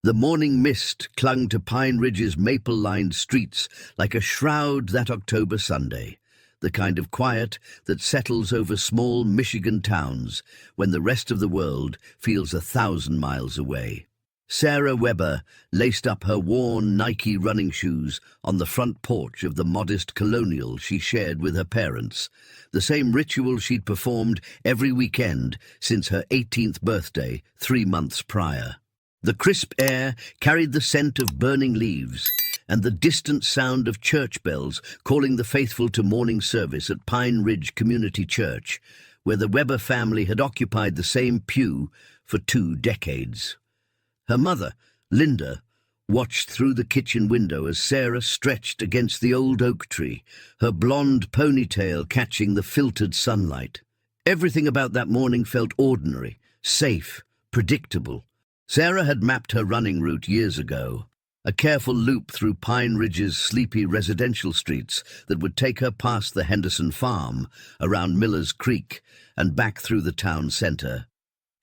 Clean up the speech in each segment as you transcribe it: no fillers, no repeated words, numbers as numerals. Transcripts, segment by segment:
The morning mist clung to Pine Ridge's maple-lined streets like a shroud that October Sunday, the kind of quiet that settles over small Michigan towns when the rest of the world feels 1,000 miles away. Sarah Weber laced up her worn Nike running shoes on the front porch of the modest colonial she shared with her parents, the same ritual she'd performed every weekend since her 18th birthday 3 months prior. The crisp air carried the scent of burning leaves and the distant sound of church bells calling the faithful to morning service at Pine Ridge Community Church, where the Weber family had occupied the same pew for 2 decades. Her mother, Linda, watched through the kitchen window as Sarah stretched against the old oak tree, her blonde ponytail catching the filtered sunlight. Everything about that morning felt ordinary, safe, predictable. Sarah had mapped her running route years ago, a careful loop through Pine Ridge's sleepy residential streets that would take her past the Henderson farm, around Miller's Creek, and back through the town centre.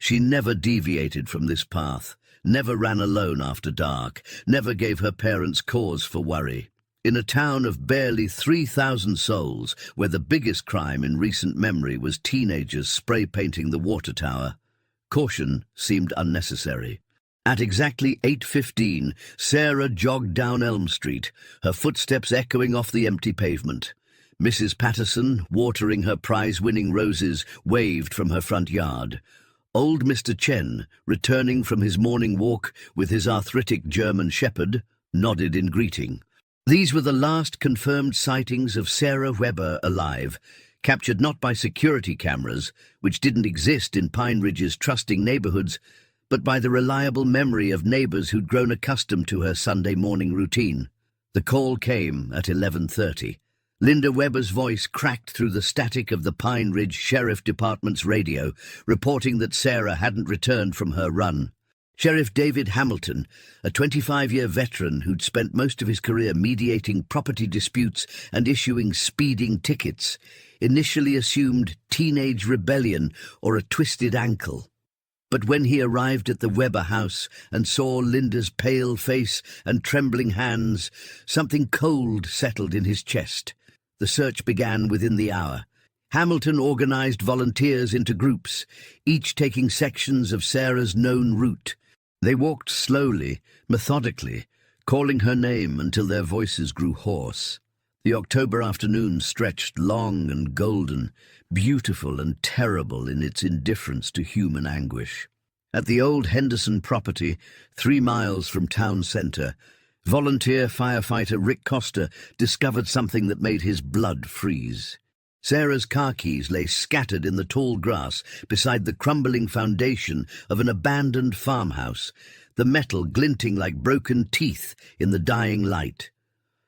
She never deviated from this path, never ran alone after dark, never gave her parents cause for worry. In a town of barely 3,000 souls, where the biggest crime in recent memory was teenagers spray-painting the water tower, caution seemed unnecessary. At exactly 8:15, Sarah jogged down Elm Street, her footsteps echoing off the empty pavement. Mrs. Patterson, watering her prize-winning roses, waved from her front yard. Old Mr. Chen, returning from his morning walk with his arthritic German shepherd, nodded in greeting. These were the last confirmed sightings of Sarah Weber alive, captured not by security cameras, which didn't exist in Pine Ridge's trusting neighborhoods, but by the reliable memory of neighbors who'd grown accustomed to her Sunday morning routine. The call came at 11:30. Linda Weber's voice cracked through the static of the Pine Ridge Sheriff Department's radio, reporting that Sarah hadn't returned from her run. Sheriff David Hamilton, a 25-year veteran who'd spent most of his career mediating property disputes and issuing speeding tickets, initially assumed teenage rebellion or a twisted ankle. But when he arrived at the Weber house and saw Linda's pale face and trembling hands, something cold settled in his chest. The search began within the hour. Hamilton organized volunteers into groups, each taking sections of Sarah's known route. They walked slowly, methodically, calling her name until their voices grew hoarse. The October afternoon stretched long and golden, beautiful and terrible in its indifference to human anguish. At the old Henderson property, 3 miles from town centre, volunteer firefighter Rick Costa discovered something that made his blood freeze. Sarah's car keys lay scattered in the tall grass beside the crumbling foundation of an abandoned farmhouse, the metal glinting like broken teeth in the dying light.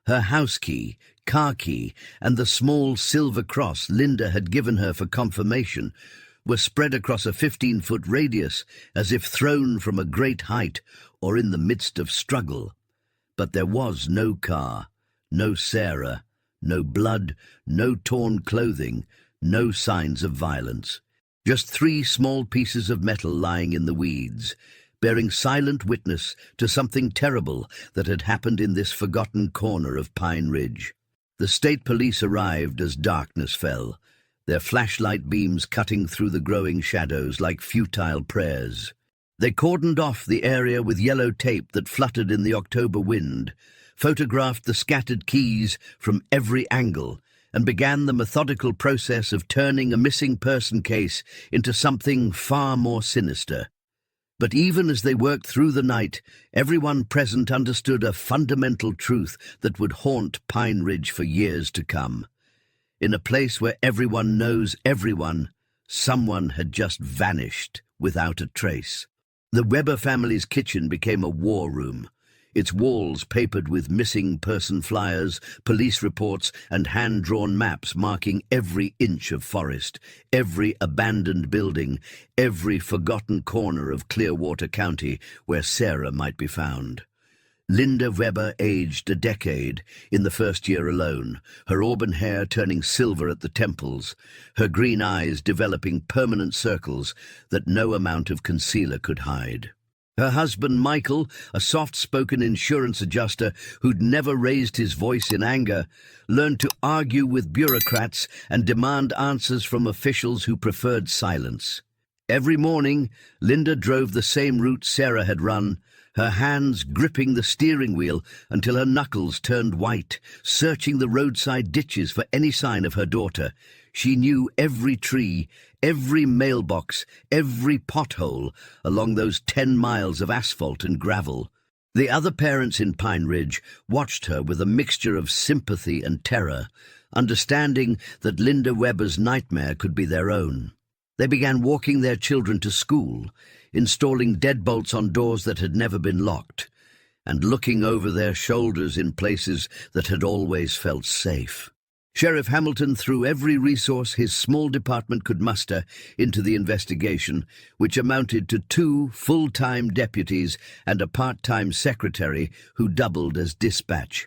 Her house key, car key, and the small silver cross Linda had given her for confirmation were spread across a 15-foot radius as if thrown from a great height or in the midst of struggle. But there was no car, no Sarah, no blood, no torn clothing, no signs of violence. Just 3 small pieces of metal lying in the weeds, bearing silent witness to something terrible that had happened in this forgotten corner of Pine Ridge. The state police arrived as darkness fell, their flashlight beams cutting through the growing shadows like futile prayers. They cordoned off the area with yellow tape that fluttered in the October wind, photographed the scattered keys from every angle, and began the methodical process of turning a missing person case into something far more sinister. But even as they worked through the night, everyone present understood a fundamental truth that would haunt Pine Ridge for years to come. In a place where everyone knows everyone, someone had just vanished without a trace. The Weber family's kitchen became a war room, its walls papered with missing person flyers, police reports, and hand-drawn maps marking every inch of forest, every abandoned building, every forgotten corner of Clearwater County where Sarah might be found. Linda Weber aged a decade in the first year alone, her auburn hair turning silver at the temples, her green eyes developing permanent circles that no amount of concealer could hide. Her husband, Michael, a soft-spoken insurance adjuster who'd never raised his voice in anger, learned to argue with bureaucrats and demand answers from officials who preferred silence. Every morning, Linda drove the same route Sarah had run, her hands gripping the steering wheel until her knuckles turned white, searching the roadside ditches for any sign of her daughter. She knew every tree, every mailbox, every pothole along those 10 miles of asphalt and gravel. The other parents in Pine Ridge watched her with a mixture of sympathy and terror, understanding that Linda Weber's nightmare could be their own. They began walking their children to school, installing deadbolts on doors that had never been locked, and looking over their shoulders in places that had always felt safe. Sheriff Hamilton threw every resource his small department could muster into the investigation, which amounted to 2 full-time deputies and a part-time secretary who doubled as dispatch.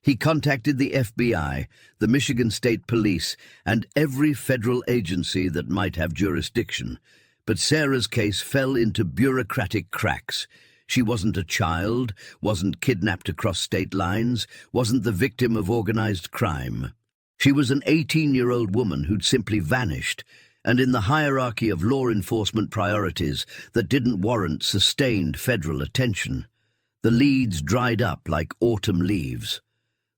He contacted the FBI, the Michigan State Police, and every federal agency that might have jurisdiction. But Sarah's case fell into bureaucratic cracks. She wasn't a child, wasn't kidnapped across state lines, wasn't the victim of organized crime. She was an 18-year-old woman who'd simply vanished, and in the hierarchy of law enforcement priorities that didn't warrant sustained federal attention, the leads dried up like autumn leaves.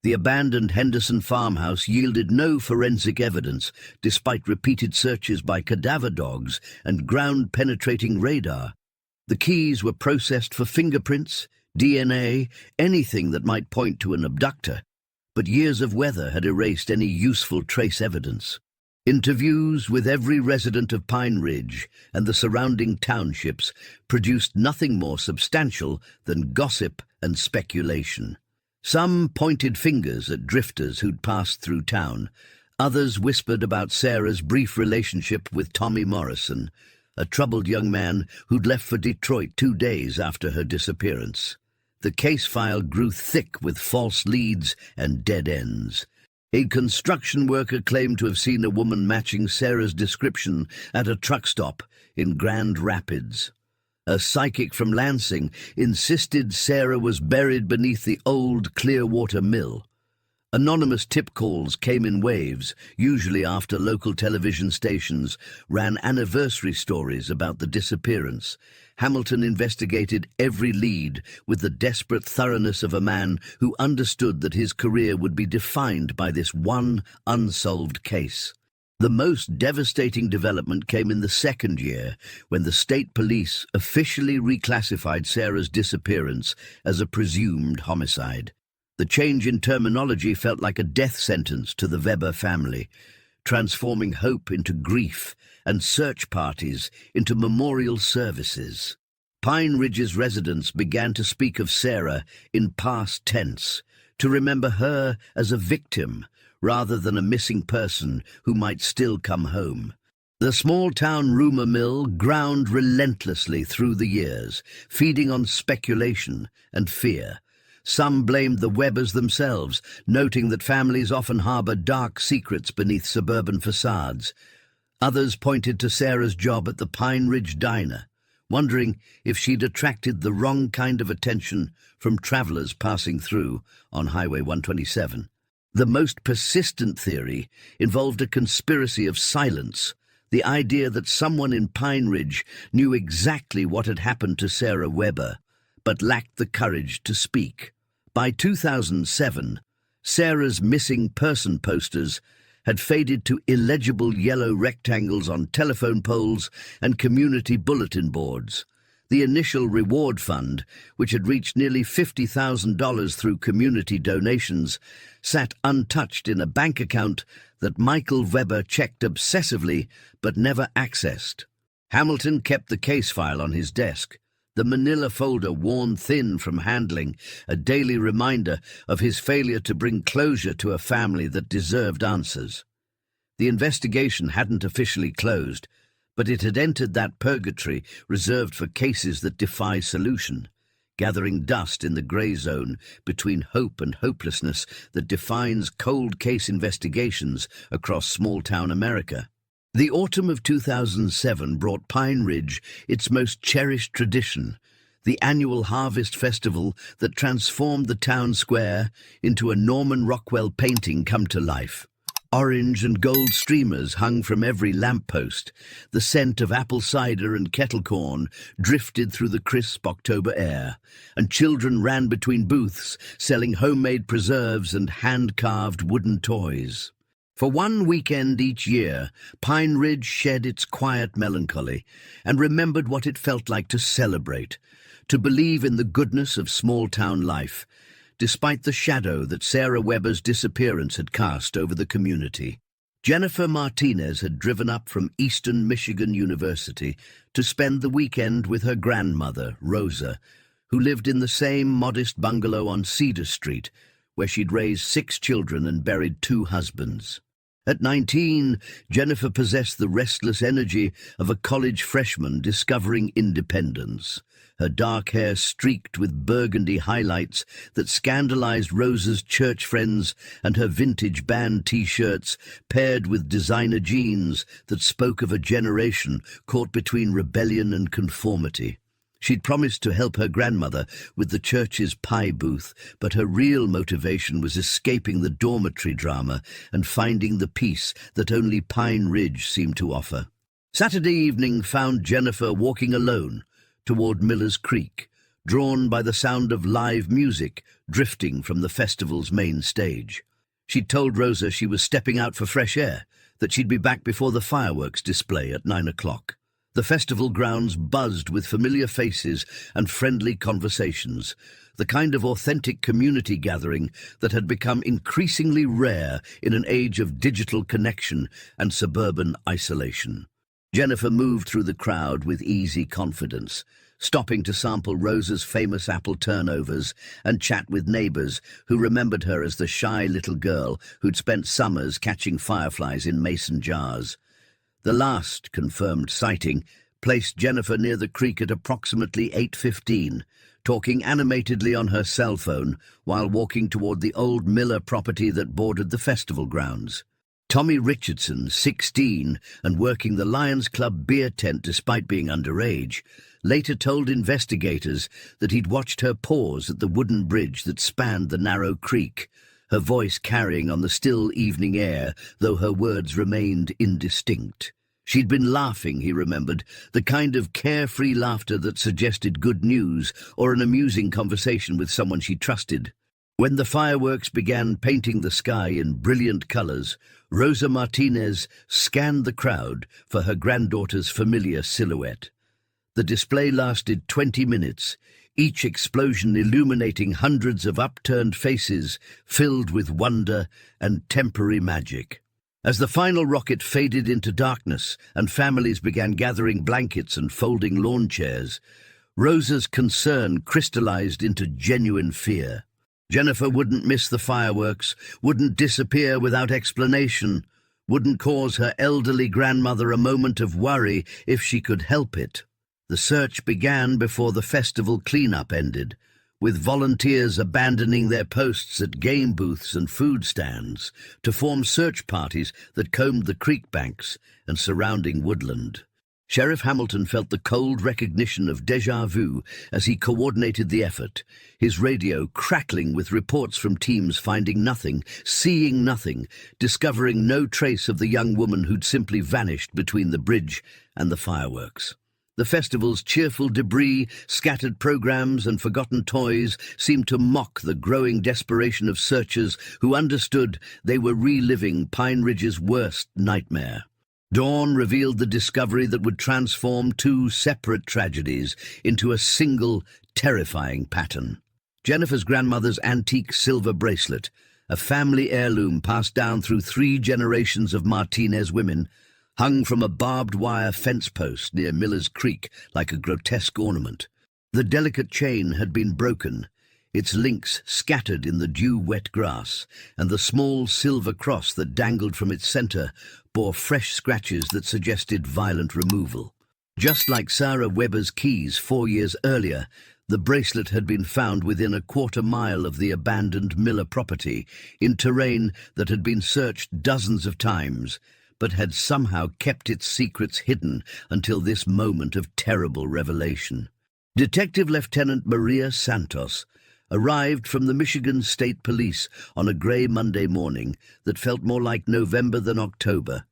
The abandoned Henderson farmhouse yielded no forensic evidence, despite repeated searches by cadaver dogs and ground-penetrating radar. The keys were processed for fingerprints, DNA, anything that might point to an abductor, but years of weather had erased any useful trace evidence. Interviews with every resident of Pine Ridge and the surrounding townships produced nothing more substantial than gossip and speculation. Some pointed fingers at drifters who'd passed through town. Others whispered about Sarah's brief relationship with Tommy Morrison, a troubled young man who'd left for Detroit 2 days after her disappearance. The case file grew thick with false leads and dead ends. A construction worker claimed to have seen a woman matching Sarah's description at a truck stop in Grand Rapids. A psychic from Lansing insisted Sarah was buried beneath the old Clearwater Mill. Anonymous tip calls came in waves, usually after local television stations ran anniversary stories about the disappearance. Hamilton investigated every lead with the desperate thoroughness of a man who understood that his career would be defined by this one unsolved case. The most devastating development came in the second year, when the state police officially reclassified Sarah's disappearance as a presumed homicide. The change in terminology felt like a death sentence to the Weber family, transforming hope into grief and search parties into memorial services. Pine Ridge's residents began to speak of Sarah in past tense, to remember her as a victim rather than a missing person who might still come home. The small-town rumor mill ground relentlessly through the years, feeding on speculation and fear. Some blamed the Webers themselves, noting that families often harbor dark secrets beneath suburban facades. Others pointed to Sarah's job at the Pine Ridge Diner, wondering if she'd attracted the wrong kind of attention from travelers passing through on Highway 127. The most persistent theory involved a conspiracy of silence, the idea that someone in Pine Ridge knew exactly what had happened to Sarah Weber, but lacked the courage to speak. By 2007, Sarah's missing person posters had faded to illegible yellow rectangles on telephone poles and community bulletin boards. The initial reward fund, which had reached nearly $50,000 through community donations, sat untouched in a bank account that Michael Weber checked obsessively but never accessed. Hamilton kept the case file on his desk, the manila folder worn thin from handling, a daily reminder of his failure to bring closure to a family that deserved answers. The investigation hadn't officially closed, but it had entered that purgatory reserved for cases that defy solution, gathering dust in the grey zone between hope and hopelessness that defines cold case investigations across small-town America. The autumn of 2007 brought Pine Ridge its most cherished tradition, the annual harvest festival that transformed the town square into a Norman Rockwell painting come to life. Orange and gold streamers hung from every lamppost. The scent of apple cider and kettle corn drifted through the crisp October air, and children ran between booths selling homemade preserves and hand-carved wooden toys. For one weekend each year, Pine Ridge shed its quiet melancholy and remembered what it felt like to celebrate, to believe in the goodness of small-town life, despite the shadow that Sarah Weber's disappearance had cast over the community. Jennifer Martinez had driven up from Eastern Michigan University to spend the weekend with her grandmother, Rosa, who lived in the same modest bungalow on Cedar Street, where she'd raised 6 children and buried 2 husbands. At 19, Jennifer possessed the restless energy of a college freshman discovering independence. Her dark hair streaked with burgundy highlights that scandalized Rosa's church friends, and her vintage band T-shirts paired with designer jeans that spoke of a generation caught between rebellion and conformity. She'd promised to help her grandmother with the church's pie booth, but her real motivation was escaping the dormitory drama and finding the peace that only Pine Ridge seemed to offer. Saturday evening found Jennifer walking alone toward Miller's Creek, drawn by the sound of live music drifting from the festival's main stage. She'd told Rosa she was stepping out for fresh air, that she'd be back before the fireworks display at 9 o'clock. The festival grounds buzzed with familiar faces and friendly conversations, the kind of authentic community gathering that had become increasingly rare in an age of digital connection and suburban isolation. Jennifer moved through the crowd with easy confidence, stopping to sample Rosa's famous apple turnovers and chat with neighbors who remembered her as the shy little girl who'd spent summers catching fireflies in mason jars. The last confirmed sighting placed Jennifer near the creek at approximately 8:15, talking animatedly on her cell phone while walking toward the old Miller property that bordered the festival grounds. Tommy Richardson, 16, and working the Lions Club beer tent despite being underage, later told investigators that he'd watched her pause at the wooden bridge that spanned the narrow creek, her voice carrying on the still evening air, though her words remained indistinct. She'd been laughing, he remembered, the kind of carefree laughter that suggested good news or an amusing conversation with someone she trusted. When the fireworks began painting the sky in brilliant colors, Rosa Martinez scanned the crowd for her granddaughter's familiar silhouette. The display lasted 20 minutes, each explosion illuminating hundreds of upturned faces filled with wonder and temporary magic. As the final rocket faded into darkness and families began gathering blankets and folding lawn chairs, Rosa's concern crystallized into genuine fear. Jennifer wouldn't miss the fireworks, wouldn't disappear without explanation, wouldn't cause her elderly grandmother a moment of worry if she could help it. The search began before the festival cleanup ended, with volunteers abandoning their posts at game booths and food stands to form search parties that combed the creek banks and surrounding woodland. Sheriff Hamilton felt the cold recognition of déjà vu as he coordinated the effort, his radio crackling with reports from teams finding nothing, seeing nothing, discovering no trace of the young woman who'd simply vanished between the bridge and the fireworks. The festival's cheerful debris, scattered programs and forgotten toys seemed to mock the growing desperation of searchers who understood they were reliving Pine Ridge's worst nightmare. Dawn revealed the discovery that would transform 2 separate tragedies into a single, terrifying pattern. Jennifer's grandmother's antique silver bracelet, a family heirloom passed down through 3 generations of Martinez women, hung from a barbed wire fence post near Miller's Creek like a grotesque ornament. The delicate chain had been broken, its links scattered in the dew-wet grass, and the small silver cross that dangled from its center bore fresh scratches that suggested violent removal. Just like Sarah Weber's keys 4 years earlier, the bracelet had been found within a quarter-mile of the abandoned Miller property, in terrain that had been searched dozens of times, but had somehow kept its secrets hidden until this moment of terrible revelation. Detective Lieutenant Maria Santos arrived from the Michigan State Police on a grey Monday morning that felt more like November than October,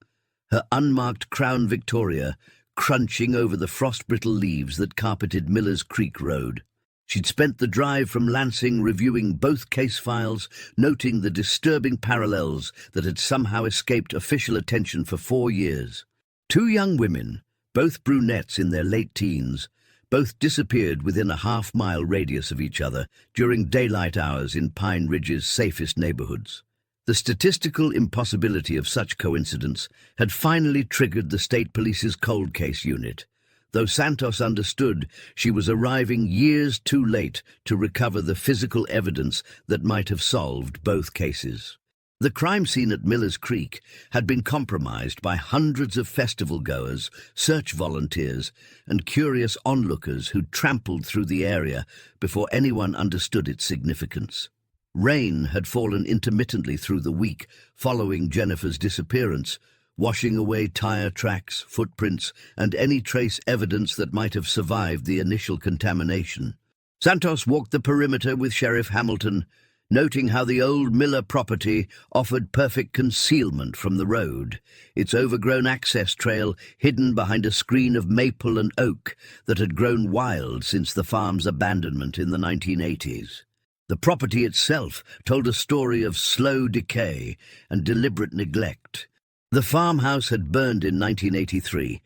her unmarked Crown Victoria crunching over the frost-brittle leaves that carpeted Miller's Creek Road. She'd spent the drive from Lansing reviewing both case files, noting the disturbing parallels that had somehow escaped official attention for 4 years. 2 young women, both brunettes in their late teens, both disappeared within a half-mile radius of each other during daylight hours in Pine Ridge's safest neighborhoods. The statistical impossibility of such coincidence had finally triggered the state police's cold case unit, though Santos understood she was arriving years too late to recover the physical evidence that might have solved both cases. The crime scene at Miller's Creek had been compromised by hundreds of festival-goers, search volunteers, and curious onlookers who trampled through the area before anyone understood its significance. Rain had fallen intermittently through the week following Jennifer's disappearance, washing away tire tracks, footprints, and any trace evidence that might have survived the initial contamination. Santos walked the perimeter with Sheriff Hamilton, noting how the old Miller property offered perfect concealment from the road, its overgrown access trail hidden behind a screen of maple and oak that had grown wild since the farm's abandonment in the 1980s. The property itself told a story of slow decay and deliberate neglect. The farmhouse had burned in 1983,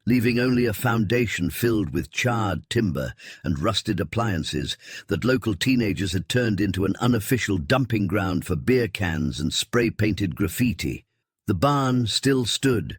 leaving only a foundation filled with charred timber and rusted appliances that local teenagers had turned into an unofficial dumping ground for beer cans and spray-painted graffiti. The barn still stood,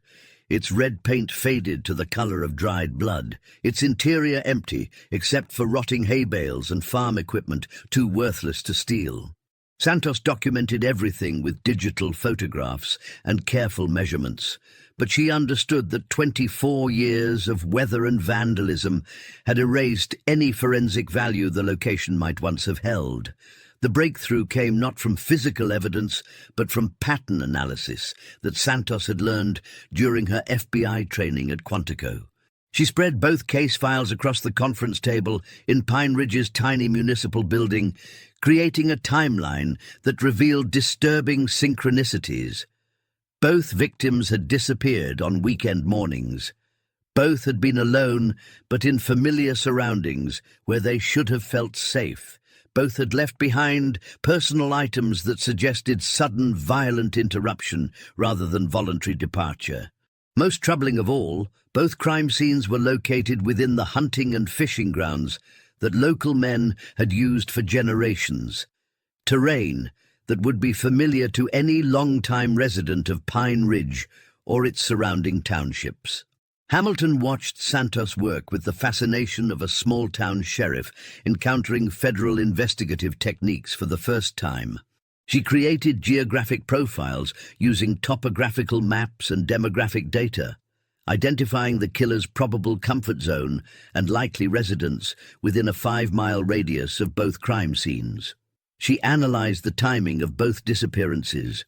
its red paint faded to the color of dried blood, its interior empty except for rotting hay bales and farm equipment too worthless to steal. Santos documented everything with digital photographs and careful measurements, but she understood that 24 years of weather and vandalism had erased any forensic value the location might once have held. The breakthrough came not from physical evidence, but from pattern analysis that Santos had learned during her FBI training at Quantico. She spread both case files across the conference table in Pine Ridge's tiny municipal building, creating a timeline that revealed disturbing synchronicities. Both victims had disappeared on weekend mornings. Both had been alone, but in familiar surroundings where they should have felt safe. Both had left behind personal items that suggested sudden, violent interruption rather than voluntary departure. Most troubling of all, both crime scenes were located within the hunting and fishing grounds that local men had used for generations. Terrain that would be familiar to any long-time resident of Pine Ridge or its surrounding townships. Hamilton watched Santos work with the fascination of a small-town sheriff encountering federal investigative techniques for the first time. She created geographic profiles using topographical maps and demographic data, identifying the killer's probable comfort zone and likely residence within a 5-mile radius of both crime scenes. She analyzed the timing of both disappearances,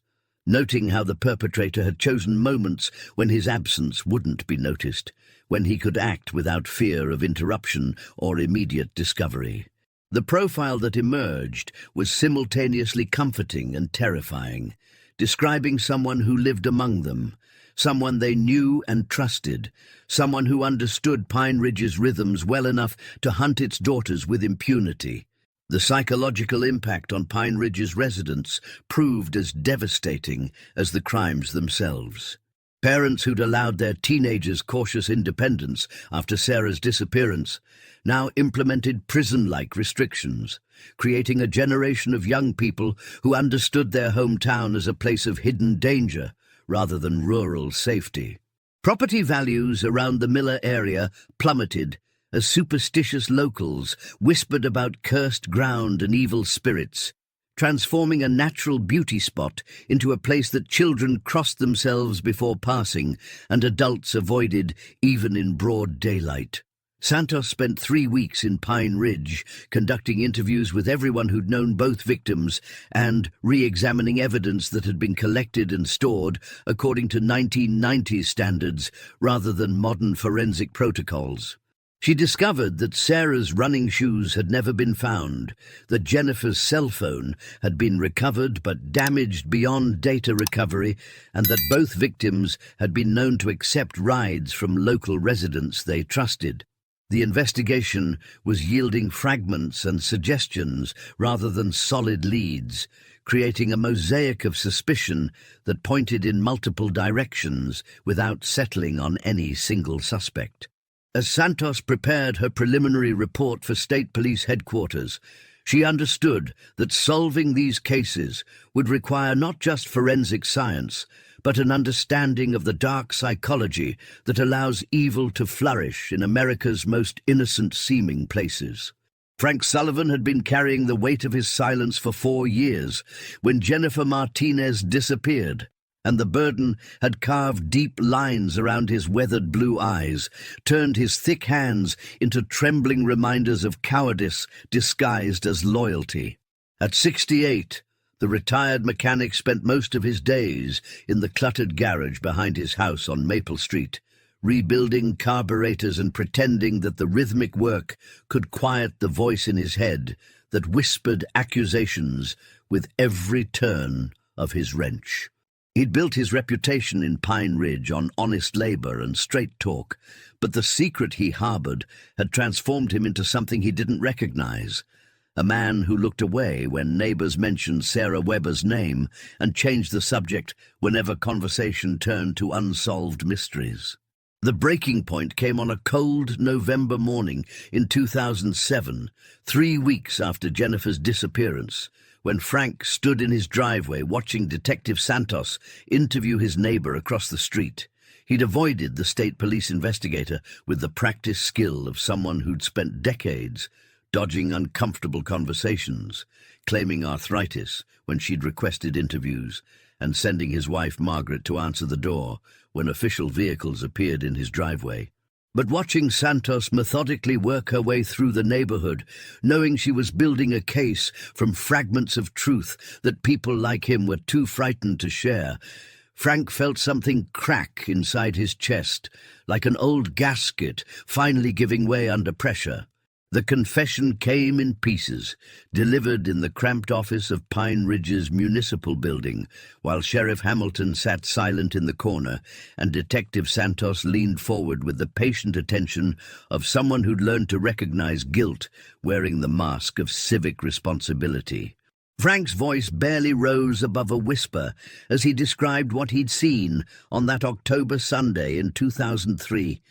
noting how the perpetrator had chosen moments when his absence wouldn't be noticed, when he could act without fear of interruption or immediate discovery. The profile that emerged was simultaneously comforting and terrifying, describing someone who lived among them, someone they knew and trusted, someone who understood Pine Ridge's rhythms well enough to hunt its daughters with impunity. The psychological impact on Pine Ridge's residents proved as devastating as the crimes themselves. Parents who'd allowed their teenagers cautious independence after Sarah's disappearance now implemented prison-like restrictions, creating a generation of young people who understood their hometown as a place of hidden danger rather than rural safety. Property values around the Miller area plummeted as superstitious locals whispered about cursed ground and evil spirits, transforming a natural beauty spot into a place that children crossed themselves before passing and adults avoided even in broad daylight. Santos spent 3 weeks in Pine Ridge, conducting interviews with everyone who'd known both victims and re-examining evidence that had been collected and stored according to 1990s standards rather than modern forensic protocols. She discovered that Sarah's running shoes had never been found, that Jennifer's cell phone had been recovered but damaged beyond data recovery, and that both victims had been known to accept rides from local residents they trusted. The investigation was yielding fragments and suggestions rather than solid leads, creating a mosaic of suspicion that pointed in multiple directions without settling on any single suspect. As Santos prepared her preliminary report for State Police headquarters, she understood that solving these cases would require not just forensic science, but an understanding of the dark psychology that allows evil to flourish in America's most innocent-seeming places. Frank Sullivan had been carrying the weight of his silence for 4 years when Jennifer Martinez disappeared, and the burden had carved deep lines around his weathered blue eyes, turned his thick hands into trembling reminders of cowardice disguised as loyalty. At 68, the retired mechanic spent most of his days in the cluttered garage behind his house on Maple Street, rebuilding carburetors and pretending that the rhythmic work could quiet the voice in his head that whispered accusations with every turn of his wrench. He'd built his reputation in Pine Ridge on honest labor and straight talk, but the secret he harbored had transformed him into something he didn't recognize. A man who looked away when neighbors mentioned Sarah Weber's name and changed the subject whenever conversation turned to unsolved mysteries. The breaking point came on a cold November morning in 2007, 3 weeks after Jennifer's disappearance, when Frank stood in his driveway watching Detective Santos interview his neighbor across the street. He'd avoided the state police investigator with the practiced skill of someone who'd spent decades dodging uncomfortable conversations, claiming arthritis when she'd requested interviews, and sending his wife Margaret to answer the door when official vehicles appeared in his driveway. But watching Santos methodically work her way through the neighborhood, knowing she was building a case from fragments of truth that people like him were too frightened to share, Frank felt something crack inside his chest, like an old gasket finally giving way under pressure. The confession came in pieces, delivered in the cramped office of Pine Ridge's municipal building, while Sheriff Hamilton sat silent in the corner and Detective Santos leaned forward with the patient attention of someone who'd learned to recognize guilt wearing the mask of civic responsibility. Frank's voice barely rose above a whisper as he described what he'd seen on that October Sunday in 2003.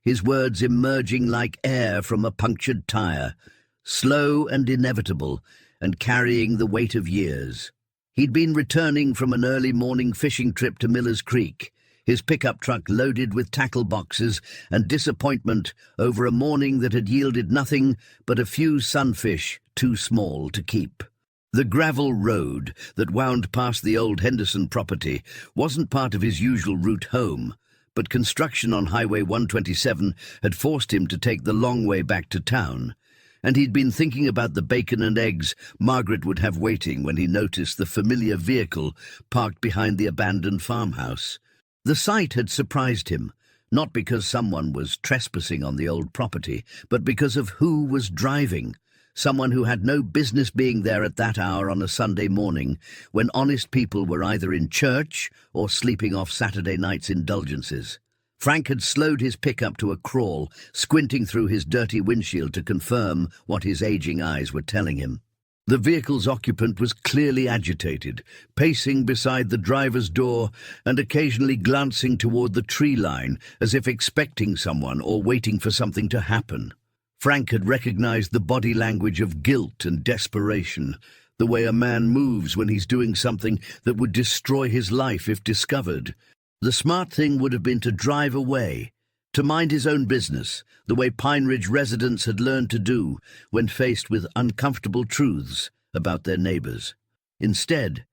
His words emerging like air from a punctured tire, slow and inevitable, and carrying the weight of years. He'd been returning from an early morning fishing trip to Miller's Creek, his pickup truck loaded with tackle boxes, and disappointment over a morning that had yielded nothing but a few sunfish too small to keep. The gravel road that wound past the old Henderson property wasn't part of his usual route home, but construction on Highway 127 had forced him to take the long way back to town, and he'd been thinking about the bacon and eggs Margaret would have waiting when he noticed the familiar vehicle parked behind the abandoned farmhouse. The sight had surprised him, not because someone was trespassing on the old property, but because of who was driving. Someone who had no business being there at that hour on a Sunday morning when honest people were either in church or sleeping off Saturday night's indulgences. Frank had slowed his pickup to a crawl, squinting through his dirty windshield to confirm what his aging eyes were telling him. The vehicle's occupant was clearly agitated, pacing beside the driver's door and occasionally glancing toward the tree line as if expecting someone or waiting for something to happen. Frank had recognized the body language of guilt and desperation, the way a man moves when he's doing something that would destroy his life if discovered. The smart thing would have been to drive away, to mind his own business, the way Pine Ridge residents had learned to do when faced with uncomfortable truths about their neighbors. Instead,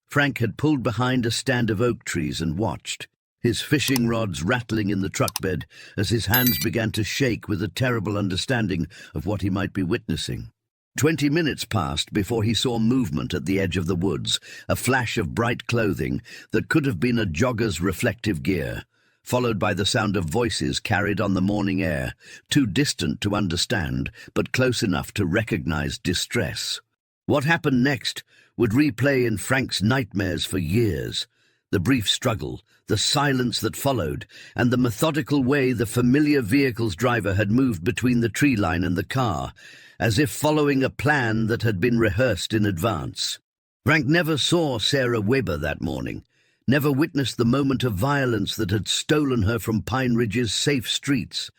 Frank had pulled behind a stand of oak trees and watched, his fishing rods rattling in the truck bed as his hands began to shake with a terrible understanding of what he might be witnessing. 20 minutes passed before he saw movement at the edge of the woods, a flash of bright clothing that could have been a jogger's reflective gear. followed by the sound of voices carried on the morning air, too distant to understand, but close enough to recognize distress. What happened next would replay in Frank's nightmares for years. The brief struggle, the silence that followed, and the methodical way the familiar vehicle's driver had moved between the tree line and the car, as if following a plan that had been rehearsed in advance. Frank never saw Sarah Weber that morning, never witnessed the moment of violence that had stolen her from Pine Ridge's safe streets.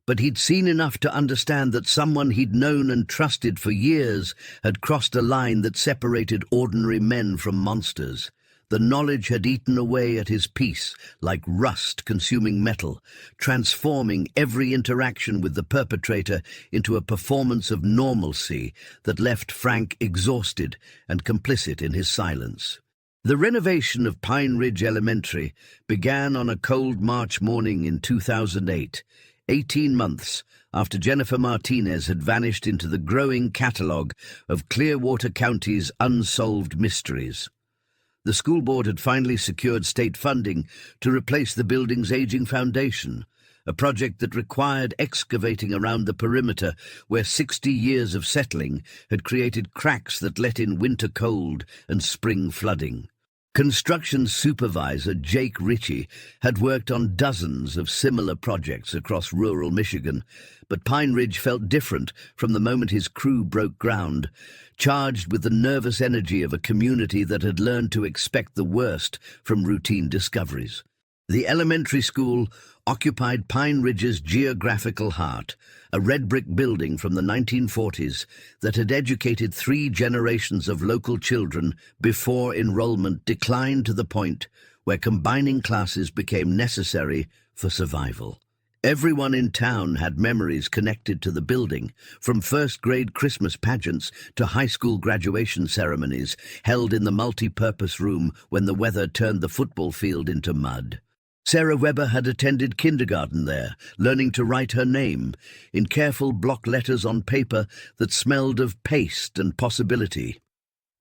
But he'd seen enough to understand that someone he'd known and trusted for years had crossed a line that separated ordinary men from monsters. The knowledge had eaten away at his peace like rust consuming metal, transforming every interaction with the perpetrator into a performance of normalcy that left Frank exhausted and complicit in his silence. The renovation of Pine Ridge Elementary began on a cold March morning in 2008, 18 months after Jennifer Martinez had vanished into the growing catalogue of Clearwater County's unsolved mysteries. The school board had finally secured state funding to replace the building's aging foundation, a project that required excavating around the perimeter where 60 years of settling had created cracks that let in winter cold and spring flooding. Construction supervisor Jake Ritchie had worked on dozens of similar projects across rural Michigan, but Pine Ridge felt different from the moment his crew broke ground, charged with the nervous energy of a community that had learned to expect the worst from routine discoveries. The elementary school occupied Pine Ridge's geographical heart, a red brick building from the 1940s that had educated 3 generations of local children before enrollment declined to the point where combining classes became necessary for survival. Everyone in town had memories connected to the building, from first-grade Christmas pageants to high school graduation ceremonies held in the multi-purpose room when the weather turned the football field into mud. Sarah Weber had attended kindergarten there, learning to write her name in careful block letters on paper that smelled of paste and possibility.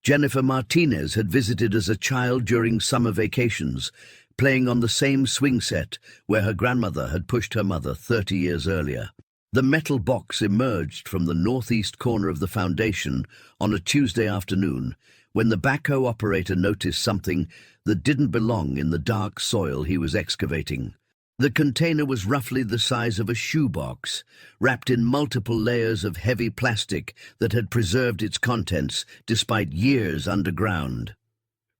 Jennifer Martinez had visited as a child during summer vacations, playing on the same swing set where her grandmother had pushed her mother 30 years earlier. The metal box emerged from the northeast corner of the foundation on a Tuesday afternoon when the backhoe operator noticed something that didn't belong in the dark soil he was excavating. The container was roughly the size of a shoebox, wrapped in multiple layers of heavy plastic that had preserved its contents despite years underground.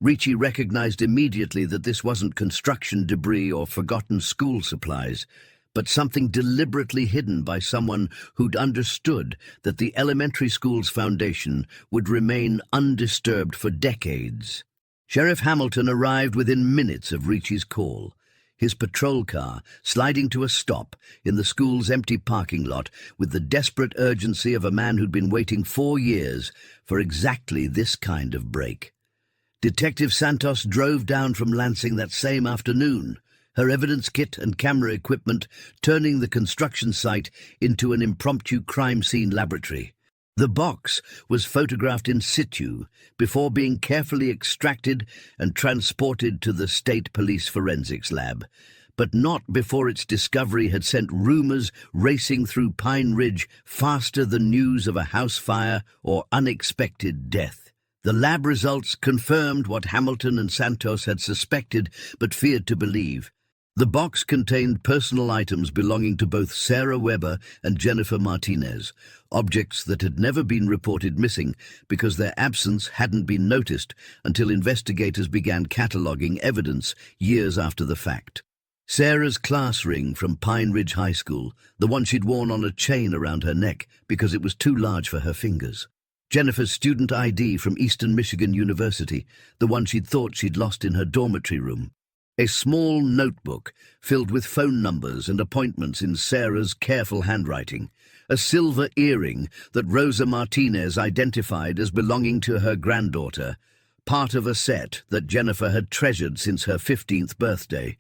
Ritchie recognized immediately that this wasn't construction debris or forgotten school supplies, but something deliberately hidden by someone who'd understood that the elementary school's foundation would remain undisturbed for decades. Sheriff Hamilton arrived within minutes of Ritchie's call, his patrol car sliding to a stop in the school's empty parking lot with the desperate urgency of a man who'd been waiting 4 years for exactly this kind of break. Detective Santos drove down from Lansing that same afternoon, her evidence kit and camera equipment turning the construction site into an impromptu crime scene laboratory. The box was photographed in situ before being carefully extracted and transported to the State Police Forensics Lab, but not before its discovery had sent rumors racing through Pine Ridge faster than news of a house fire or unexpected death. The lab results confirmed what Hamilton and Santos had suspected but feared to believe. The box contained personal items belonging to both Sarah Weber and Jennifer Martinez, objects that had never been reported missing because their absence hadn't been noticed until investigators began cataloging evidence years after the fact. Sarah's class ring from Pine Ridge High School, the one she'd worn on a chain around her neck because it was too large for her fingers. Jennifer's student ID from Eastern Michigan University, the one she'd thought she'd lost in her dormitory room. A small notebook filled with phone numbers and appointments in Sarah's careful handwriting. A silver earring that Rosa Martinez identified as belonging to her granddaughter, part of a set that Jennifer had treasured since her 15th birthday.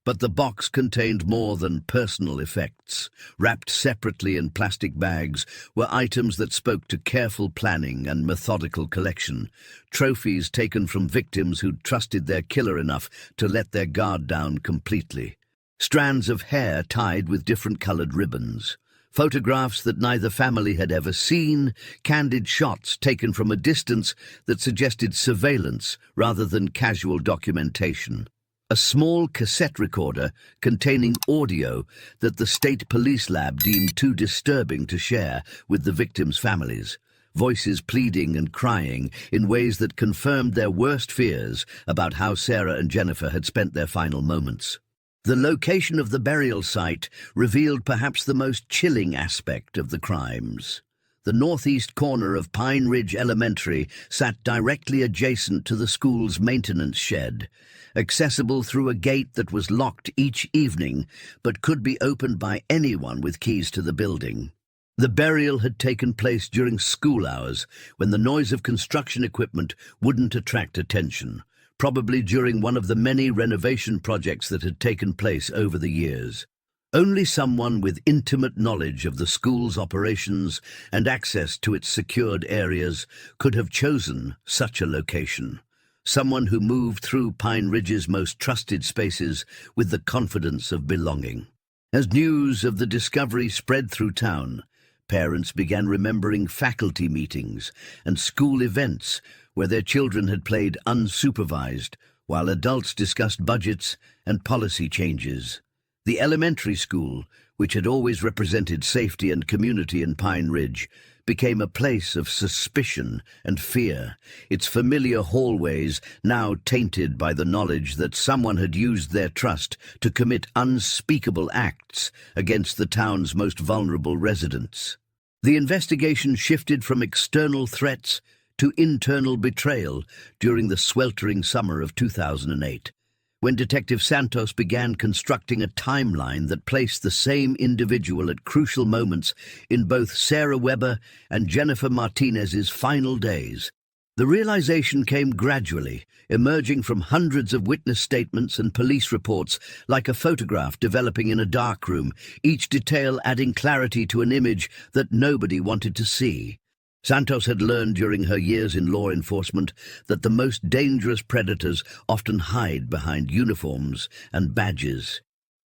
But the box contained more than personal effects. Wrapped separately in plastic bags were items that spoke to careful planning and methodical collection, trophies taken from victims who'd trusted their killer enough to let their guard down completely. Strands of hair tied with different colored ribbons, photographs that neither family had ever seen, candid shots taken from a distance that suggested surveillance rather than casual documentation. A small cassette recorder containing audio that the state police lab deemed too disturbing to share with the victims' families. Voices pleading and crying in ways that confirmed their worst fears about how Sarah and Jennifer had spent their final moments. The location of the burial site revealed perhaps the most chilling aspect of the crimes. The northeast corner of Pine Ridge Elementary sat directly adjacent to the school's maintenance shed, accessible through a gate that was locked each evening but could be opened by anyone with keys to the building. The burial had taken place during school hours, when the noise of construction equipment wouldn't attract attention, probably during one of the many renovation projects that had taken place over the years. Only someone with intimate knowledge of the school's operations and access to its secured areas could have chosen such a location. Someone who moved through Pine Ridge's most trusted spaces with the confidence of belonging. As news of the discovery spread through town, parents began remembering faculty meetings and school events where their children had played unsupervised, while adults discussed budgets and policy changes. The elementary school, which had always represented safety and community in Pine Ridge, became a place of suspicion and fear, its familiar hallways now tainted by the knowledge that someone had used their trust to commit unspeakable acts against the town's most vulnerable residents. The investigation shifted from external threats to internal betrayal during the sweltering summer of 2008. When Detective Santos began constructing a timeline that placed the same individual at crucial moments in both Sarah Weber and Jennifer Martinez's final days. The realization came gradually, emerging from hundreds of witness statements and police reports like a photograph developing in a darkroom, each detail adding clarity to an image that nobody wanted to see. Santos had learned during her years in law enforcement that the most dangerous predators often hide behind uniforms and badges,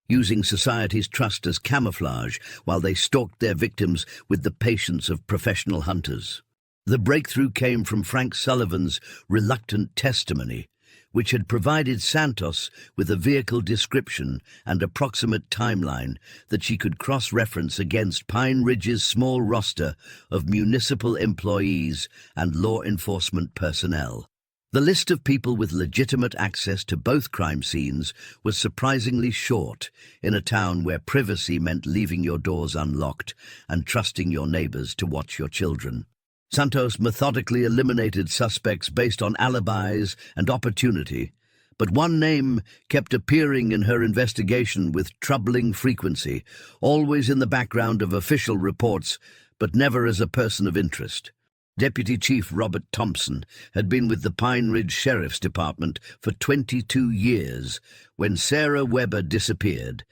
using society's trust as camouflage while they stalked their victims with the patience of professional hunters. The breakthrough came from Frank Sullivan's reluctant testimony, which had provided Santos with a vehicle description and approximate timeline that she could cross-reference against Pine Ridge's small roster of municipal employees and law enforcement personnel. The list of people with legitimate access to both crime scenes was surprisingly short in a town where privacy meant leaving your doors unlocked and trusting your neighbors to watch your children. Santos methodically eliminated suspects based on alibis and opportunity, but one name kept appearing in her investigation with troubling frequency, always in the background of official reports, but never as a person of interest. Deputy Chief Robert Thompson had been with the Pine Ridge Sheriff's Department for 22 years when Sarah Weber disappeared,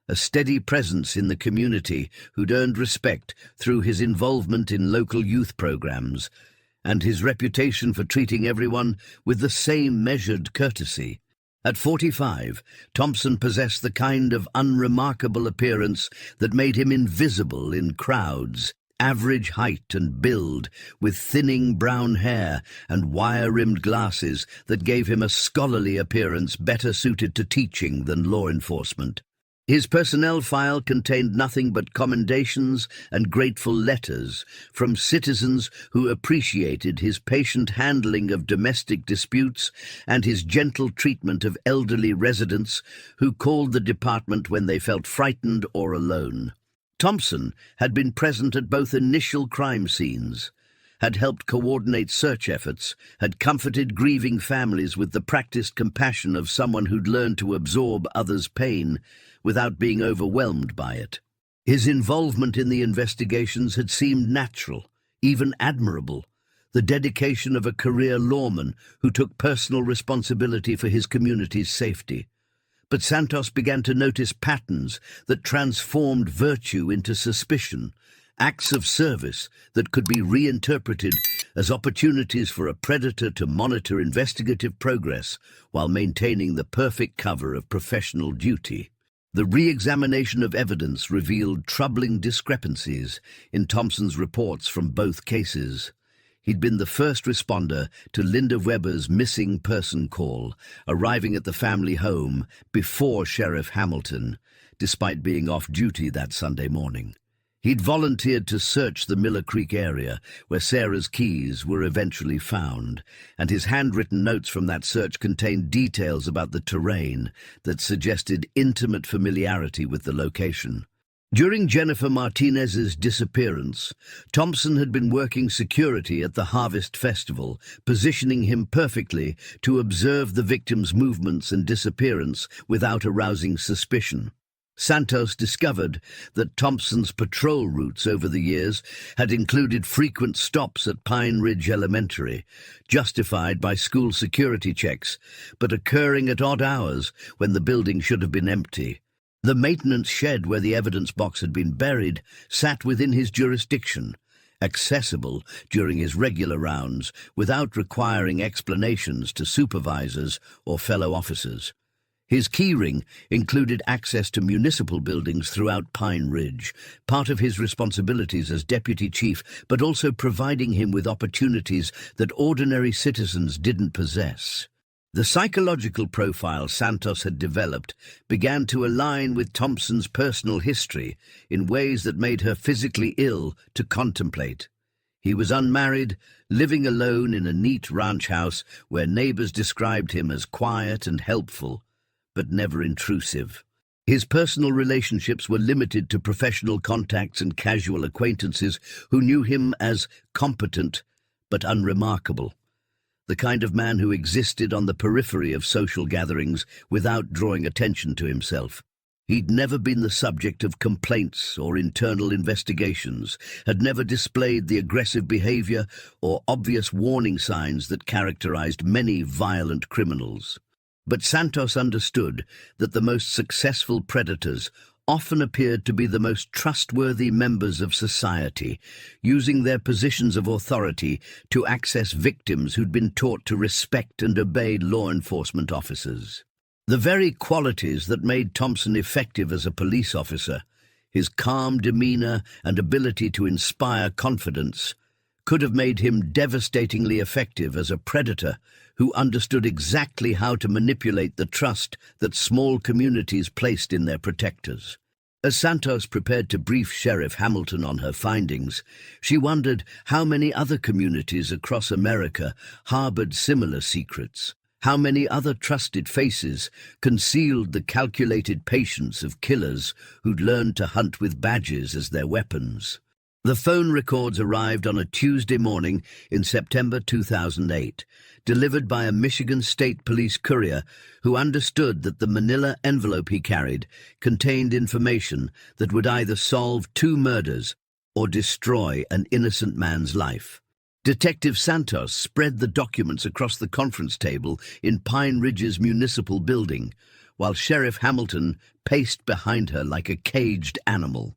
a steady presence in the community who'd earned respect through his involvement in local youth programs and his reputation for treating everyone with the same measured courtesy. At 45, Thompson possessed the kind of unremarkable appearance that made him invisible in crowds, average height and build, with thinning brown hair and wire-rimmed glasses that gave him a scholarly appearance better suited to teaching than law enforcement. His personnel file contained nothing but commendations and grateful letters from citizens who appreciated his patient handling of domestic disputes and his gentle treatment of elderly residents who called the department when they felt frightened or alone. Thompson had been present at both initial crime scenes, had helped coordinate search efforts, had comforted grieving families with the practiced compassion of someone who'd learned to absorb others' pain without being overwhelmed by it. His involvement in the investigations had seemed natural, even admirable, the dedication of a career lawman who took personal responsibility for his community's safety. But Santos began to notice patterns that transformed virtue into suspicion, acts of service that could be reinterpreted as opportunities for a predator to monitor investigative progress while maintaining the perfect cover of professional duty. The re-examination of evidence revealed troubling discrepancies in Thompson's reports from both cases. He'd been the first responder to Linda Weber's missing person call, arriving at the family home before Sheriff Hamilton, despite being off duty that Sunday morning. He'd volunteered to search the Miller Creek area, where Sarah's keys were eventually found, and his handwritten notes from that search contained details about the terrain that suggested intimate familiarity with the location. During Jennifer Martinez's disappearance, Thompson had been working security at the Harvest Festival, positioning him perfectly to observe the victim's movements and disappearance without arousing suspicion. Santos discovered that Thompson's patrol routes over the years had included frequent stops at Pine Ridge Elementary, justified by school security checks, but occurring at odd hours when the building should have been empty. The maintenance shed where the evidence box had been buried sat within his jurisdiction, accessible during his regular rounds without requiring explanations to supervisors or fellow officers. His keyring included access to municipal buildings throughout Pine Ridge, part of his responsibilities as deputy chief, but also providing him with opportunities that ordinary citizens didn't possess. The psychological profile Santos had developed began to align with Thompson's personal history in ways that made her physically ill to contemplate. He was unmarried, living alone in a neat ranch house where neighbors described him as quiet and helpful, but never intrusive. His personal relationships were limited to professional contacts and casual acquaintances who knew him as competent but unremarkable, the kind of man who existed on the periphery of social gatherings without drawing attention to himself. He'd never been the subject of complaints or internal investigations, had never displayed the aggressive behavior or obvious warning signs that characterized many violent criminals. But Santos understood that the most successful predators often appeared to be the most trustworthy members of society, using their positions of authority to access victims who'd been taught to respect and obey law enforcement officers. The very qualities that made Thompson effective as a police officer, his calm demeanor and ability to inspire confidence, could have made him devastatingly effective as a predator who understood exactly how to manipulate the trust that small communities placed in their protectors. As Santos prepared to brief Sheriff Hamilton on her findings, she wondered how many other communities across America harbored similar secrets. How many other trusted faces concealed the calculated patience of killers who'd learned to hunt with badges as their weapons. The phone records arrived on a Tuesday morning in September 2008, delivered by a Michigan State Police courier who understood that the manila envelope he carried contained information that would either solve 2 murders or destroy an innocent man's life. Detective Santos spread the documents across the conference table in Pine Ridge's municipal building, while Sheriff Hamilton paced behind her like a caged animal,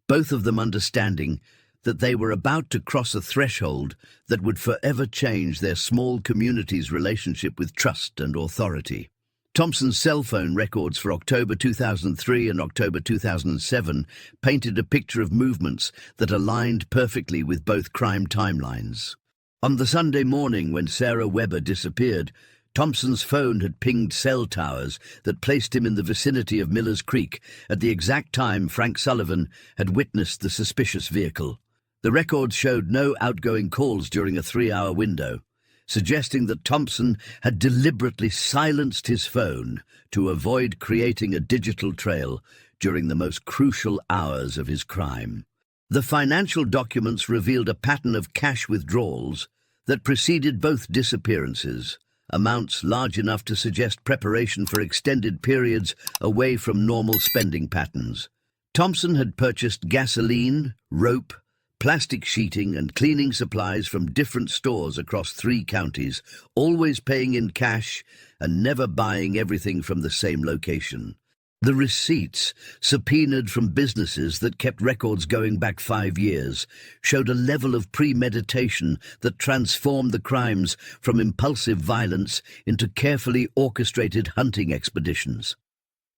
both of them understanding that they were about to cross a threshold that would forever change their small community's relationship with trust and authority. Thompson's cell phone records for October 2003 and October 2007 painted a picture of movements that aligned perfectly with both crime timelines. On the Sunday morning when Sarah Weber disappeared, Thompson's phone had pinged cell towers that placed him in the vicinity of Miller's Creek at the exact time Frank Sullivan had witnessed the suspicious vehicle. The records showed no outgoing calls during a 3-hour window, suggesting that Thompson had deliberately silenced his phone to avoid creating a digital trail during the most crucial hours of his crime. The financial documents revealed a pattern of cash withdrawals that preceded both disappearances, amounts large enough to suggest preparation for extended periods away from normal spending patterns. Thompson had purchased gasoline, rope, plastic sheeting and cleaning supplies from different stores across 3 counties, always paying in cash and never buying everything from the same location. The receipts, subpoenaed from businesses that kept records going back 5 years, showed a level of premeditation that transformed the crimes from impulsive violence into carefully orchestrated hunting expeditions.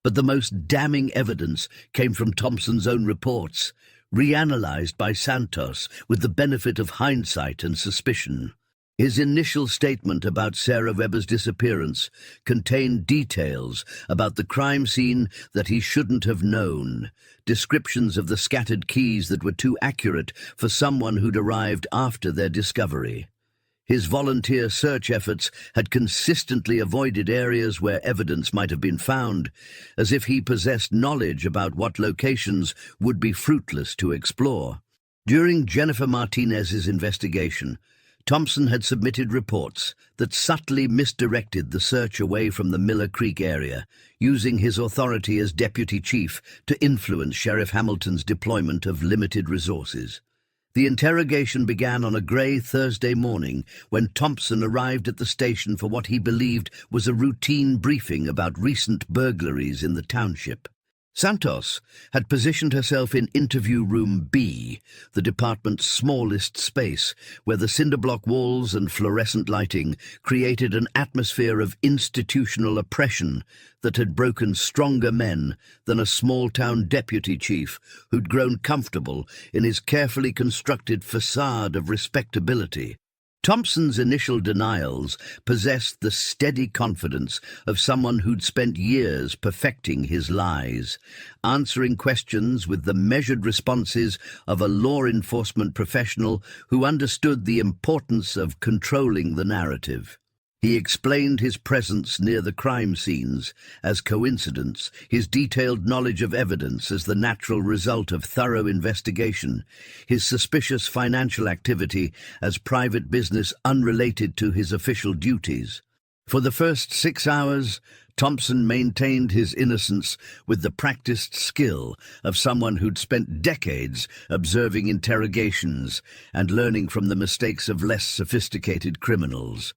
But the most damning evidence came from Thompson's own reports, reanalyzed by Santos with the benefit of hindsight and suspicion. His initial statement about Sarah Weber's disappearance contained details about the crime scene that he shouldn't have known, descriptions of the scattered keys that were too accurate for someone who'd arrived after their discovery. His volunteer search efforts had consistently avoided areas where evidence might have been found, as if he possessed knowledge about what locations would be fruitless to explore. During Jennifer Martinez's investigation, Thompson had submitted reports that subtly misdirected the search away from the Miller Creek area, using his authority as deputy chief to influence Sheriff Hamilton's deployment of limited resources. The interrogation began on a grey Thursday morning when Thompson arrived at the station for what he believed was a routine briefing about recent burglaries in the township. Santos had positioned herself in interview room B, the department's smallest space, where the cinder-block walls and fluorescent lighting created an atmosphere of institutional oppression that had broken stronger men than a small-town deputy chief who'd grown comfortable in his carefully constructed facade of respectability. Thompson's initial denials possessed the steady confidence of someone who'd spent years perfecting his lies, answering questions with the measured responses of a law enforcement professional who understood the importance of controlling the narrative. He explained his presence near the crime scenes as coincidence, his detailed knowledge of evidence as the natural result of thorough investigation, his suspicious financial activity as private business unrelated to his official duties. For the first 6 hours, Thompson maintained his innocence with the practiced skill of someone who'd spent decades observing interrogations and learning from the mistakes of less sophisticated criminals.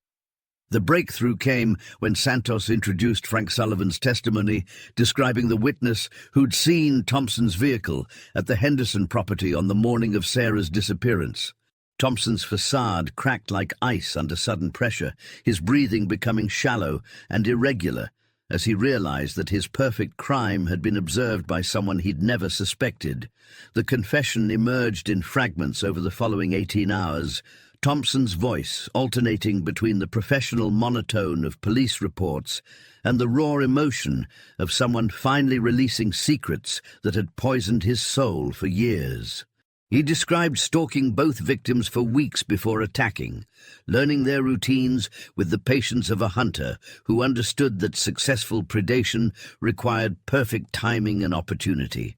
The breakthrough came when Santos introduced Frank Sullivan's testimony, describing the witness who'd seen Thompson's vehicle at the Henderson property on the morning of Sarah's disappearance. Thompson's facade cracked like ice under sudden pressure, his breathing becoming shallow and irregular as he realized that his perfect crime had been observed by someone he'd never suspected. The confession emerged in fragments over the following 18 hours, Thompson's voice alternating between the professional monotone of police reports and the raw emotion of someone finally releasing secrets that had poisoned his soul for years. He described stalking both victims for weeks before attacking, learning their routines with the patience of a hunter who understood that successful predation required perfect timing and opportunity.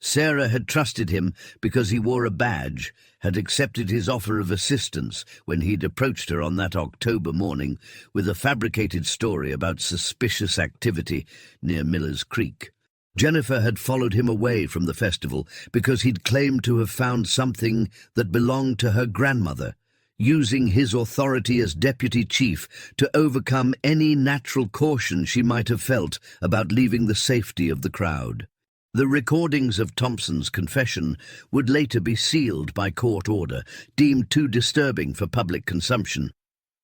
Sarah had trusted him because he wore a badge, had accepted his offer of assistance when he'd approached her on that October morning with a fabricated story about suspicious activity near Miller's Creek. Jennifer had followed him away from the festival because he'd claimed to have found something that belonged to her grandmother, using his authority as deputy chief to overcome any natural caution she might have felt about leaving the safety of the crowd. The recordings of Thompson's confession would later be sealed by court order, deemed too disturbing for public consumption.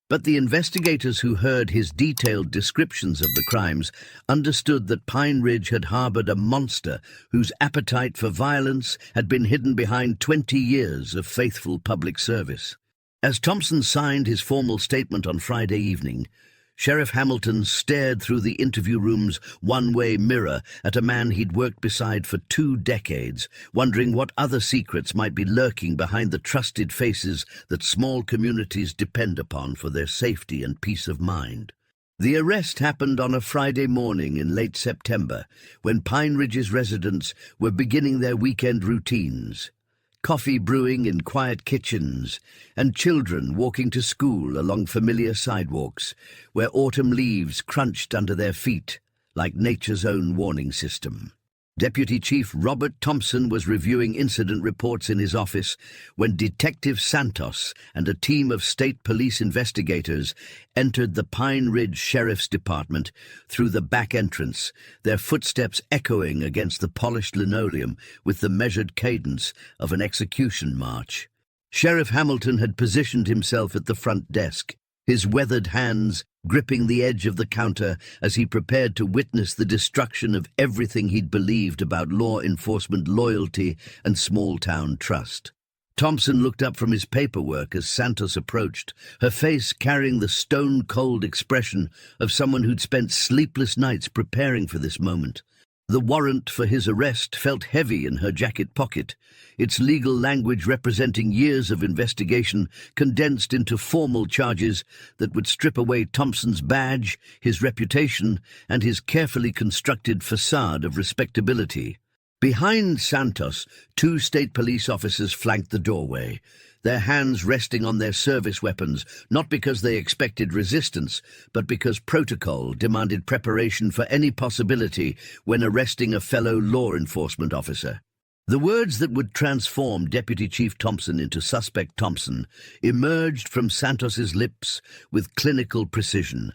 But the investigators who heard his detailed descriptions of the crimes understood that Pine Ridge had harbored a monster whose appetite for violence had been hidden behind 20 years of faithful public service. As Thompson signed his formal statement on Friday evening, Sheriff Hamilton stared through the interview room's one-way mirror at a man he'd worked beside for 2 decades, wondering what other secrets might be lurking behind the trusted faces that small communities depend upon for their safety and peace of mind. The arrest happened on a Friday morning in late September, when Pine Ridge's residents were beginning their weekend routines. Coffee brewing in quiet kitchens, and children walking to school along familiar sidewalks, where autumn leaves crunched under their feet like nature's own warning system. Deputy Chief Robert Thompson was reviewing incident reports in his office when Detective Santos and a team of state police investigators entered the Pine Ridge Sheriff's Department through the back entrance, their footsteps echoing against the polished linoleum with the measured cadence of an execution march. Sheriff Hamilton had positioned himself at the front desk, his weathered hands gripping the edge of the counter as he prepared to witness the destruction of everything he'd believed about law enforcement loyalty and small-town trust. Thompson looked up from his paperwork as Santos approached, her face carrying the stone-cold expression of someone who'd spent sleepless nights preparing for this moment. The warrant for his arrest felt heavy in her jacket pocket, its legal language representing years of investigation condensed into formal charges that would strip away Thompson's badge, his reputation, and his carefully constructed facade of respectability. Behind Santos, two state police officers flanked the doorway, their hands resting on their service weapons, not because they expected resistance, but because protocol demanded preparation for any possibility when arresting a fellow law enforcement officer. The words that would transform Deputy Chief Thompson into Suspect Thompson emerged from Santos's lips with clinical precision,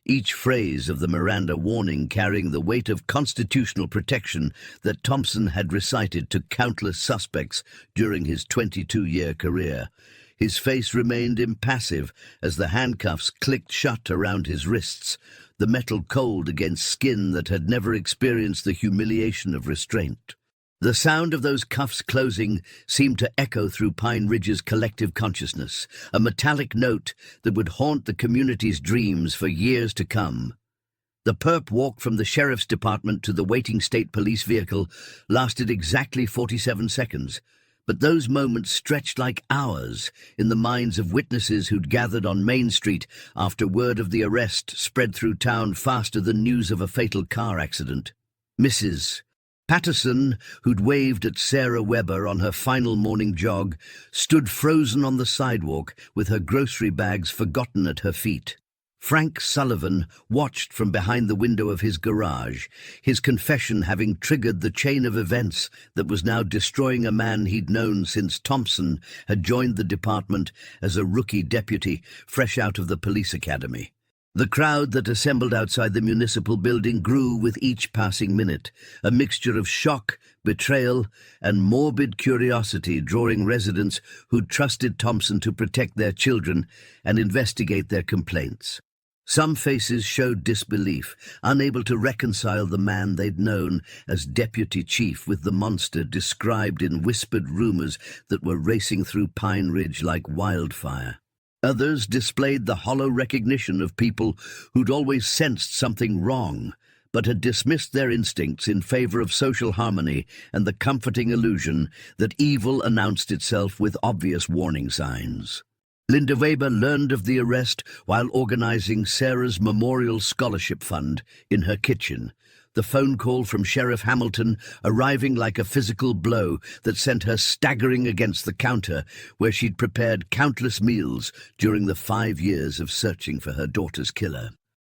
each phrase of the Miranda warning carrying the weight of constitutional protection that Thompson had recited to countless suspects during his 22-year career. His face remained impassive as the handcuffs clicked shut around his wrists, the metal cold against skin that had never experienced the humiliation of restraint. The sound of those cuffs closing seemed to echo through Pine Ridge's collective consciousness, a metallic note that would haunt the community's dreams for years to come. The perp walk from the sheriff's department to the waiting state police vehicle lasted exactly 47 seconds, but those moments stretched like hours in the minds of witnesses who'd gathered on Main Street after word of the arrest spread through town faster than news of a fatal car accident. Mrs. Patterson, who'd waved at Sarah Weber on her final morning jog, stood frozen on the sidewalk with her grocery bags forgotten at her feet. Frank Sullivan watched from behind the window of his garage, his confession having triggered the chain of events that was now destroying a man he'd known since Thompson had joined the department as a rookie deputy fresh out of the police academy. The crowd that assembled outside the municipal building grew with each passing minute, a mixture of shock, betrayal, and morbid curiosity drawing residents who'd trusted Thompson to protect their children and investigate their complaints. Some faces showed disbelief, unable to reconcile the man they'd known as deputy chief with the monster described in whispered rumors that were racing through Pine Ridge like wildfire. Others displayed the hollow recognition of people who'd always sensed something wrong, but had dismissed their instincts in favor of social harmony and the comforting illusion that evil announced itself with obvious warning signs. Linda Weber learned of the arrest while organizing Sarah's Memorial Scholarship Fund in her kitchen, the phone call from Sheriff Hamilton arriving like a physical blow that sent her staggering against the counter where she'd prepared countless meals during the 5 years of searching for her daughter's killer.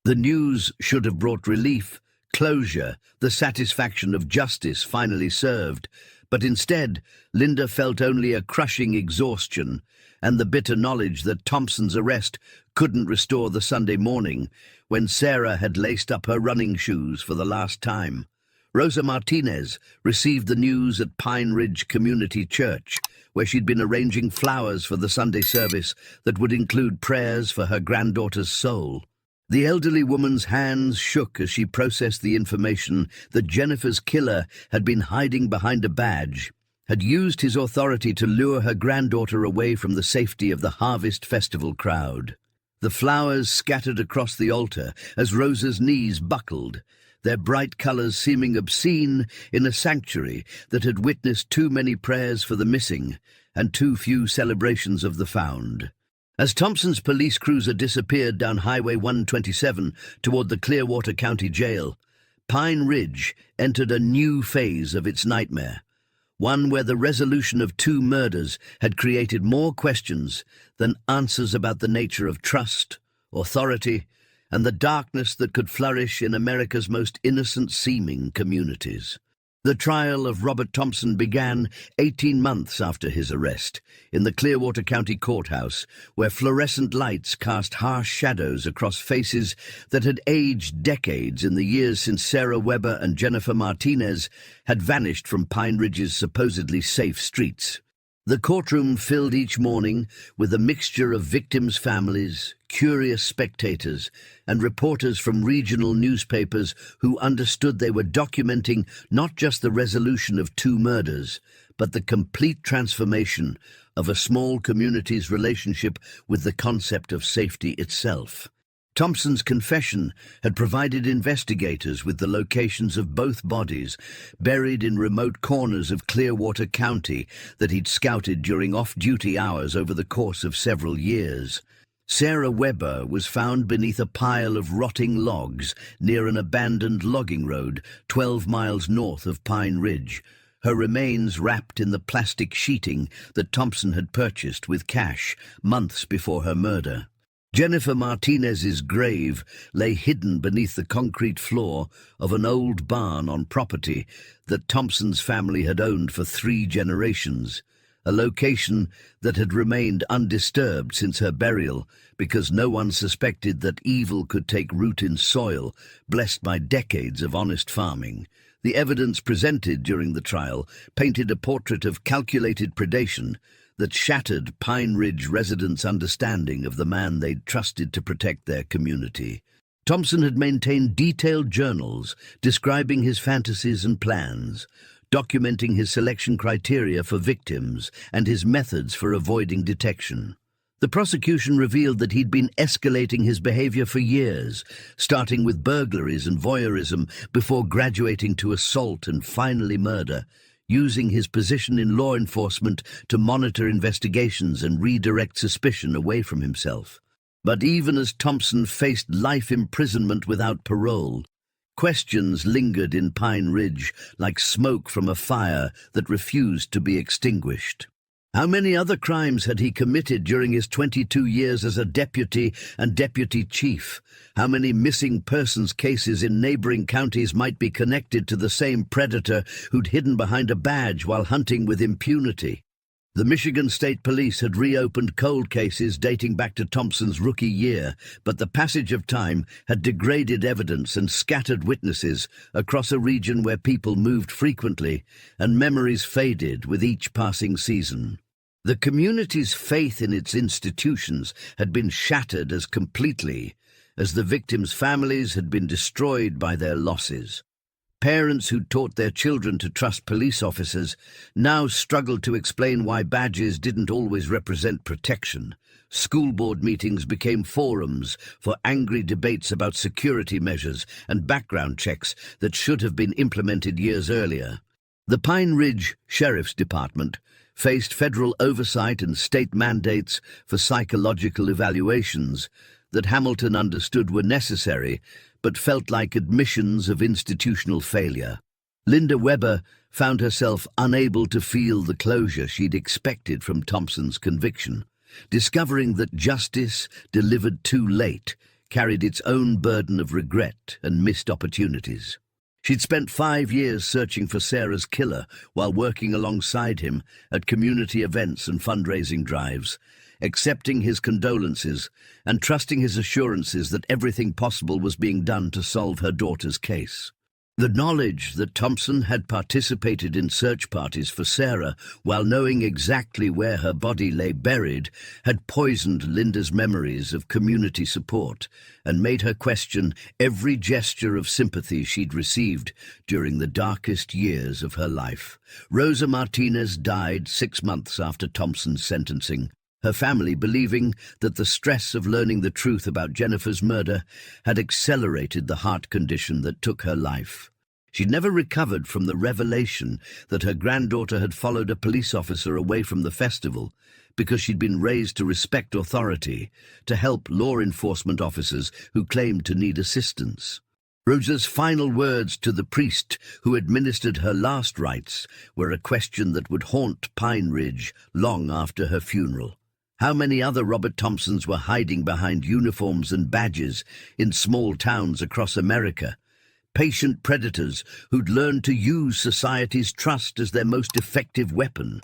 The news should have brought relief, closure, the satisfaction of justice finally served, but instead, Linda felt only a crushing exhaustion and the bitter knowledge that Thompson's arrest couldn't restore the Sunday morning when Sarah had laced up her running shoes for the last time. Rosa Martinez received the news at Pine Ridge Community Church, where she'd been arranging flowers for the Sunday service that would include prayers for her granddaughter's soul. The elderly woman's hands shook as she processed the information that Jennifer's killer had been hiding behind a badge, had used his authority to lure her granddaughter away from the safety of the Harvest Festival crowd. The flowers scattered across the altar as Rosa's knees buckled, their bright colors seeming obscene in a sanctuary that had witnessed too many prayers for the missing and too few celebrations of the found. As Thompson's police cruiser disappeared down Highway 127 toward the Clearwater County Jail, Pine Ridge entered a new phase of its nightmare, one where the resolution of 2 murders had created more questions than answers about the nature of trust, authority, and the darkness that could flourish in America's most innocent-seeming communities. The trial of Robert Thompson began 18 months after his arrest in the Clearwater County Courthouse, where fluorescent lights cast harsh shadows across faces that had aged decades in the years since Sarah Weber and Jennifer Martinez had vanished from Pine Ridge's supposedly safe streets. The courtroom filled each morning with a mixture of victims' families, curious spectators, and reporters from regional newspapers who understood they were documenting not just the resolution of two murders, but the complete transformation of a small community's relationship with the concept of safety itself. Thompson's confession had provided investigators with the locations of both bodies, buried in remote corners of Clearwater County that he'd scouted during off-duty hours over the course of several years. Sarah Weber was found beneath a pile of rotting logs near an abandoned logging road 12 miles north of Pine Ridge, her remains wrapped in the plastic sheeting that Thompson had purchased with cash months before her murder. Jennifer Martinez's grave lay hidden beneath the concrete floor of an old barn on property that Thompson's family had owned for 3 generations, a location that had remained undisturbed since her burial because no one suspected that evil could take root in soil blessed by decades of honest farming. The evidence presented during the trial painted a portrait of calculated predation that shattered Pine Ridge residents' understanding of the man they'd trusted to protect their community. Thompson had maintained detailed journals describing his fantasies and plans, documenting his selection criteria for victims and his methods for avoiding detection. The prosecution revealed that he'd been escalating his behavior for years, starting with burglaries and voyeurism before graduating to assault and finally murder, using his position in law enforcement to monitor investigations and redirect suspicion away from himself. But even as Thompson faced life imprisonment without parole, questions lingered in Pine Ridge like smoke from a fire that refused to be extinguished. How many other crimes had he committed during his 22 years as a deputy and deputy chief? How many missing persons cases in neighboring counties might be connected to the same predator who'd hidden behind a badge while hunting with impunity? The Michigan State Police had reopened cold cases dating back to Thompson's rookie year, but the passage of time had degraded evidence and scattered witnesses across a region where people moved frequently and memories faded with each passing season. The community's faith in its institutions had been shattered as completely as the victims' families had been destroyed by their losses. Parents who taught their children to trust police officers now struggled to explain why badges didn't always represent protection. School board meetings became forums for angry debates about security measures and background checks that should have been implemented years earlier. The Pine Ridge Sheriff's Department faced federal oversight and state mandates for psychological evaluations that Hamilton understood were necessary but felt like admissions of institutional failure. Linda Weber found herself unable to feel the closure she'd expected from Thompson's conviction, discovering that justice delivered too late carried its own burden of regret and missed opportunities. She'd spent 5 years searching for Sarah's killer while working alongside him at community events and fundraising drives, accepting his condolences and trusting his assurances that everything possible was being done to solve her daughter's case. The knowledge that Thompson had participated in search parties for Sarah while knowing exactly where her body lay buried had poisoned Linda's memories of community support and made her question every gesture of sympathy she'd received during the darkest years of her life. Rosa Martinez died 6 months after Thompson's sentencing, her family believing that the stress of learning the truth about Jennifer's murder had accelerated the heart condition that took her life. She'd never recovered from the revelation that her granddaughter had followed a police officer away from the festival because she'd been raised to respect authority, to help law enforcement officers who claimed to need assistance. Rosa's final words to the priest who administered her last rites were a question that would haunt Pine Ridge long after her funeral. How many other Robert Thompsons were hiding behind uniforms and badges in small towns across America? Patient predators who'd learned to use society's trust as their most effective weapon.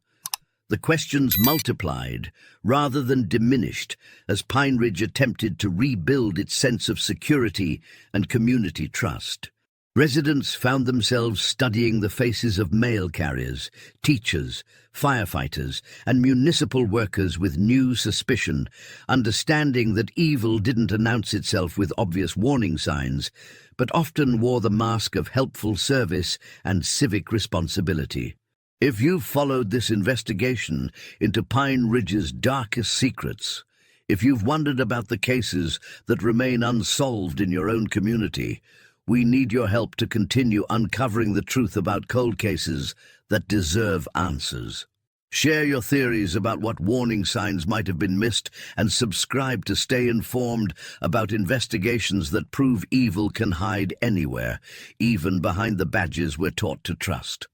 The questions multiplied rather than diminished as Pine Ridge attempted to rebuild its sense of security and community trust. Residents found themselves studying the faces of mail carriers, teachers, firefighters, and municipal workers with new suspicion, understanding that evil didn't announce itself with obvious warning signs, but often wore the mask of helpful service and civic responsibility. If you've followed this investigation into Pine Ridge's darkest secrets, if you've wondered about the cases that remain unsolved in your own community, we need your help to continue uncovering the truth about cold cases that deserve answers. Share your theories about what warning signs might have been missed and subscribe to stay informed about investigations that prove evil can hide anywhere, even behind the badges we're taught to trust.